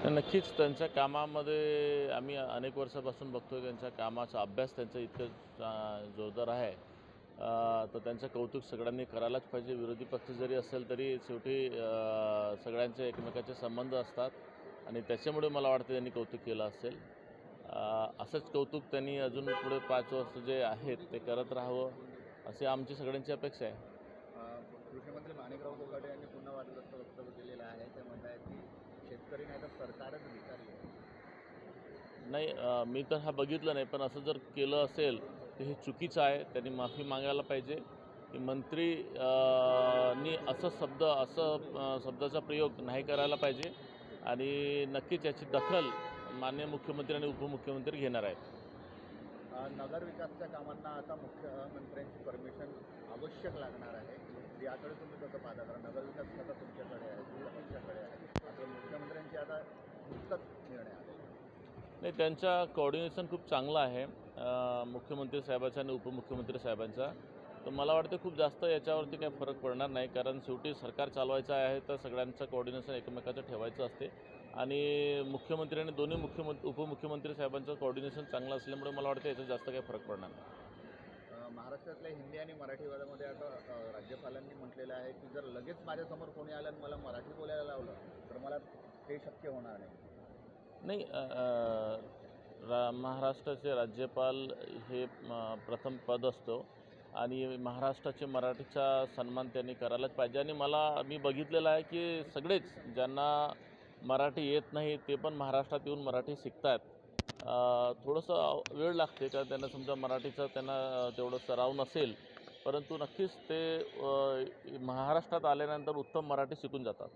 नक्कीच त्यांच्या कामामध्ये आम्ही अनेक वर्षापासून बघतोय त्यांच्या कामाचा अभ्यास त्यांचा इतकं जोरदार आहे. तर त्यांचं कौतुक सगळ्यांनी करायलाच पाहिजे. विरोधी पक्ष जरी असेल तरी शेवटी सगळ्यांचे एकमेकाचे संबंध असतात आणि त्याच्यामुळे मला वाटतं त्यांनी कौतुक केलं असेल. असंच कौतुक त्यांनी अजून पुढे 5 वर्ष जे आहेत ते करत राहावं अशी आमची सगळ्यांची अपेक्षा आहे. कृषीमंत्री माणिकराव कोकाटे यांनी पुन्हा वादग्रस्त वक्तव्य केलेलं आहे. ते म्हणत आहेत की शेतकरी नाही तर सरकारच भिकारी आहे. नाही, मी तर हा बघितलं नाही, पण असं जर केलं असेल तर हे चुकीचं आहे. त्यांनी माफी मागायला पाहिजे की मंत्री नी असं शब्दाचा प्रयोग नाही करायला पाहिजे आणि नक्कीच याची दखल माननीय मुख्यमंत्री आणि उपमुख्यमंत्री घेणार आहेत. नगर विकासच्या कामांना आता मुख्यमंत्र्यांची परमिशन आवश्यक लागणार आहे. याकडे तुम्ही कसं पाहता? कारण नगर विकास आता तुमच्याकडे आहे, तुमच्याकडे आहे. आता मुख्यमंत्र्यांची आता नुकताच निर्णय आला. नाही, त्यांचा कोऑर्डिनेशन खूप चांगला आहे मुख्यमंत्री साहेबांचा आणि उपमुख्यमंत्री साहेबांचा. तर मला वाटतं खूप जास्त याच्यावरती काही फरक पडणार नाही, कारण शेवटी सरकार चालवायचं आहे तर सगळ्यांचं कोऑर्डिनेशन एकमेकाचं ठेवायचं असते आणि मुख्यमंत्री आणि दोन्ही उपमुख्यमंत्री साहेबांचं कोऑर्डिनेशन चांगलं असल्यामुळे मला वाटतं याचा जास्त काही फरक पडणार नाही. महाराष्ट्रातल्या हिंदी आणि मराठीवादामध्ये आता राज्यपालांनी म्हटलेलं आहे की जर लगेच माझ्यासमोर कोणी आलं आणि मला मराठी बोलायला लावलं तर मला ते शक्य होणार नाही. नाही, महाराष्ट्राचे राज्यपाल हे प्रथम पद असतो आणि महाराष्ट्राचे मराठीचा सन्मान त्यांनी करायलाच पाहिजे आणि मी बघितलेलं आहे की सगळेच ज्यांना मराठी येत नाही ते पण महाराष्ट्रात येऊन मराठी शिकतात. थोडंसं वेळ लागते कारण त्यांना समजा मराठीचा तेवढं सराव नसेल, परंतु नक्कीच ते महाराष्ट्रात आल्यानंतर उत्तम मराठी शिकून जातात.